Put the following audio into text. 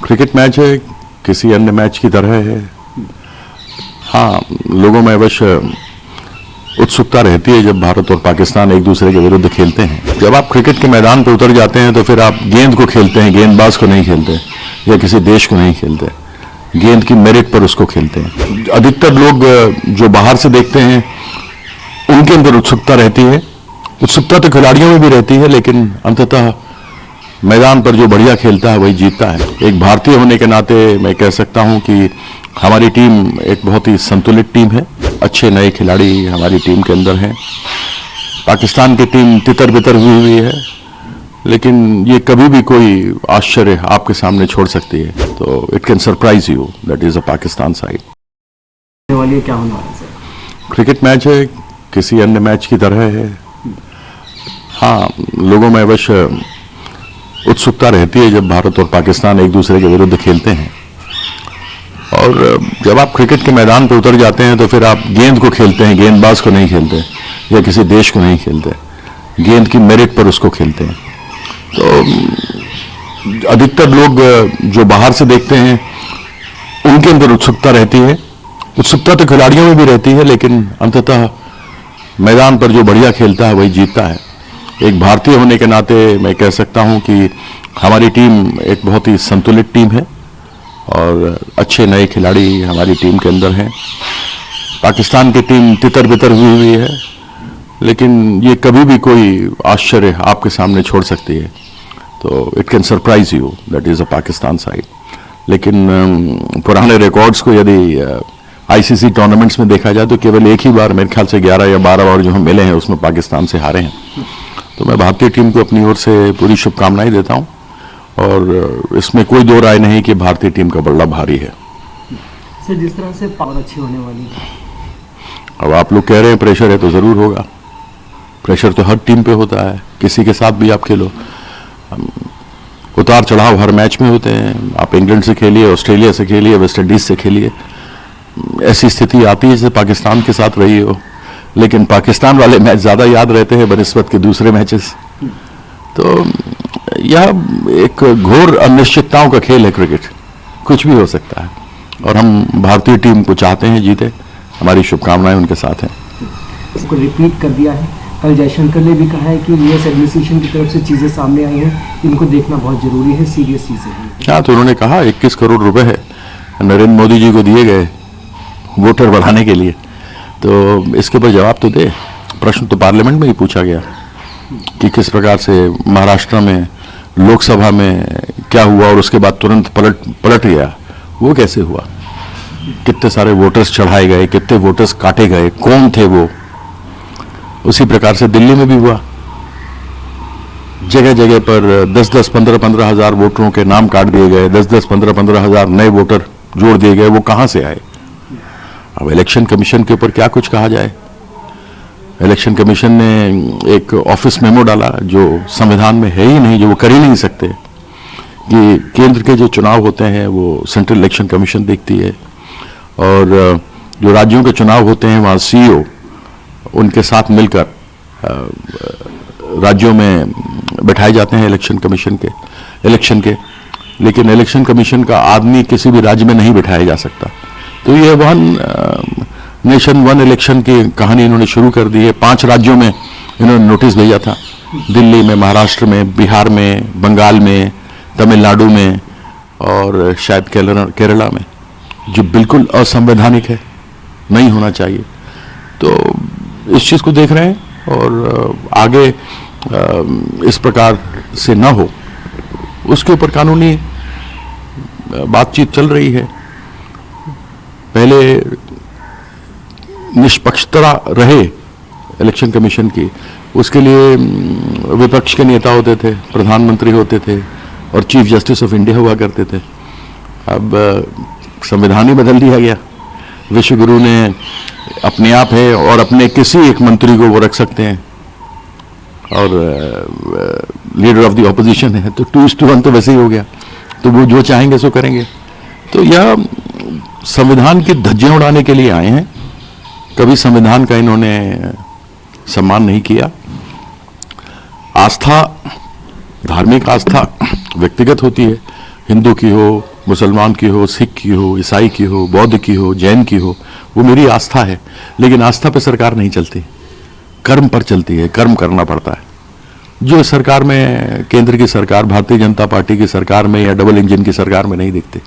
Cricket match है, किसी अन्य मैच की तरह है। हाँ, लोगों में अवश्य उत्सुकता रहती है जब भारत और पाकिस्तान एक दूसरे के विरुद्ध खेलते हैं। जब आप क्रिकेट के मैदान पर उतर जाते हैं तो फिर आप गेंद को खेलते हैं, गेंदबाज को नहीं खेलते या किसी देश को नहीं खेलते, गेंद की मेरिट पर उसको खेलते हैं। अधिकतर लोग जो बाहर से देखते हैं उनके अंदर उत्सुकता रहती है। उत्सुकता तो खिलाड़ियों में भी रहती है, लेकिन अंततः मैदान पर जो बढ़िया खेलता है वही जीतता है। एक भारतीय होने के नाते मैं कह सकता हूं कि हमारी टीम एक बहुत ही संतुलित टीम है। अच्छे नए खिलाड़ी हमारी टीम के अंदर हैं। पाकिस्तान की टीम तितर बितर हुई है, लेकिन ये कभी भी कोई आश्चर्य आपके सामने छोड़ सकती है। तो it can surprise you, that is a Pakistan side. क्या होने वाला है? क्रिकेट मैच है, किसी अन्य मैच की तरह है। हाँ, लोगों में अवश्य उत्सुकता रहती है जब भारत और पाकिस्तान एक दूसरे के विरुद्ध खेलते हैं। और जब आप क्रिकेट के मैदान पर उतर जाते हैं तो फिर आप गेंद को खेलते हैं, गेंदबाज को नहीं खेलते या किसी देश को नहीं खेलते, गेंद की मेरिट पर उसको खेलते हैं। तो अधिकतर लोग जो बाहर से देखते हैं उनके अंदर उत्सुकता रहती है। उत्सुकता तो खिलाड़ियों में भी रहती है, लेकिन अंततः मैदान पर जो बढ़िया खेलता है वही जीतता है। एक भारतीय होने के नाते मैं कह सकता हूं कि हमारी टीम एक बहुत ही संतुलित टीम है और अच्छे नए खिलाड़ी हमारी टीम के अंदर हैं। पाकिस्तान की टीम तितर बितर हुई है, लेकिन ये कभी भी कोई आश्चर्य आपके सामने छोड़ सकती है। तो it can surprise you, that is a Pakistan side. लेकिन पुराने रिकॉर्ड्स को यदि आईसीसी टूर्नामेंट्स में देखा जाए तो केवल एक ही बार, मेरे ख्याल से 11 या 12 बार जो हम मिले हैं उसमें पाकिस्तान से हारे हैं। तो मैं भारतीय टीम को अपनी ओर से पूरी शुभकामनाएं देता हूं और इसमें कोई दो राय नहीं कि भारतीय टीम का बल्ला भारी है। सर, जिस तरह से पावर अच्छी होने वाली है, अब आप लोग कह रहे हैं प्रेशर है तो जरूर होगा। प्रेशर तो हर टीम पे होता है, किसी के साथ भी आप खेलो। उतार चढ़ाव हर मैच में होते हैं। आप इंग्लैंड से खेलिए, ऑस्ट्रेलिया से खेलिए, वेस्ट इंडीज से खेलिए, ऐसी स्थिति आती है जैसे पाकिस्तान के साथ रही हो। लेकिन पाकिस्तान वाले मैच ज्यादा याद रहते हैं बनिस्बत के दूसरे मैचेस। तो यह एक घोर अनिश्चितताओं का खेल है क्रिकेट, कुछ भी हो सकता है और हम भारतीय टीम को चाहते हैं जीते। हमारी शुभकामनाएं उनके साथ हैं। इसको रिपीट कर दिया है। कल जयशंकर ने भी कहा है कि यूएस एडमिनिस्ट्रेशन की तरफ से चीजें सामने आई हैं, इनको देखना बहुत जरूरी है, सीरियस चीजें हैं। हाँ, तो उन्होंने कहा 21 करोड़ रुपए है नरेंद्र मोदी जी को दिए गए वोटर बढ़ाने के लिए। तो इसके ऊपर जवाब तो दे। प्रश्न तो पार्लियामेंट में ही पूछा गया कि किस प्रकार से महाराष्ट्र में लोकसभा में क्या हुआ और उसके बाद तुरंत पलट गया, वो कैसे हुआ, कितने सारे वोटर्स चढ़ाए गए, कितने वोटर्स काटे गए, कौन थे वो। उसी प्रकार से दिल्ली में भी हुआ, जगह जगह पर 10-10, 15-15 हजार वोटरों के नाम काट दिए गए, 10-10, 15-15 हजार नए वोटर जोड़ दिए गए। वो कहां से आए? अब इलेक्शन कमीशन के ऊपर क्या कुछ कहा जाए। इलेक्शन कमीशन ने एक ऑफिस मेमो डाला जो संविधान में है ही नहीं, जो वो कर ही नहीं सकते, कि केंद्र के जो चुनाव होते हैं वो सेंट्रल इलेक्शन कमीशन देखती है और जो राज्यों के चुनाव होते हैं वहाँ सीईओ उनके साथ मिलकर राज्यों में बैठाए जाते हैं इलेक्शन के। लेकिन इलेक्शन कमीशन का आदमी किसी भी राज्य में नहीं बैठाया जा सकता। तो ये वन नेशन वन इलेक्शन की कहानी इन्होंने शुरू कर दी है। 5 राज्यों में इन्होंने नोटिस भेजा था, दिल्ली में, महाराष्ट्र में, बिहार में, बंगाल में, तमिलनाडु में और शायद केरला में, जो बिल्कुल असंवैधानिक है, नहीं होना चाहिए। तो इस चीज़ को देख रहे हैं और आगे इस प्रकार से न हो उसके ऊपर कानूनी बातचीत चल रही है। पहले निष्पक्षता रहे इलेक्शन कमीशन की, उसके लिए विपक्ष के नेता होते थे, प्रधानमंत्री होते थे और चीफ जस्टिस ऑफ इंडिया हुआ करते थे। अब संविधान ही बदल दिया गया। विश्व गुरु ने अपने आप है और अपने किसी एक मंत्री को वो रख सकते हैं और लीडर ऑफ द ऑपोजिशन है, तो 2:1 तो वैसे ही हो गया। तो वो जो चाहेंगे सो करेंगे। तो यह संविधान की धज्जियां उड़ाने के लिए आए हैं। कभी संविधान का इन्होंने सम्मान नहीं किया। आस्था, धार्मिक आस्था व्यक्तिगत होती है, हिंदू की हो, मुसलमान की हो, सिख की हो, ईसाई की हो, बौद्ध की हो, जैन की हो, वो मेरी आस्था है। लेकिन आस्था पे सरकार नहीं चलती, कर्म पर चलती है, कर्म करना पड़ता है। जो सरकार में, केंद्र की सरकार, भारतीय जनता पार्टी की सरकार में या डबल इंजन की सरकार में नहीं दिखते।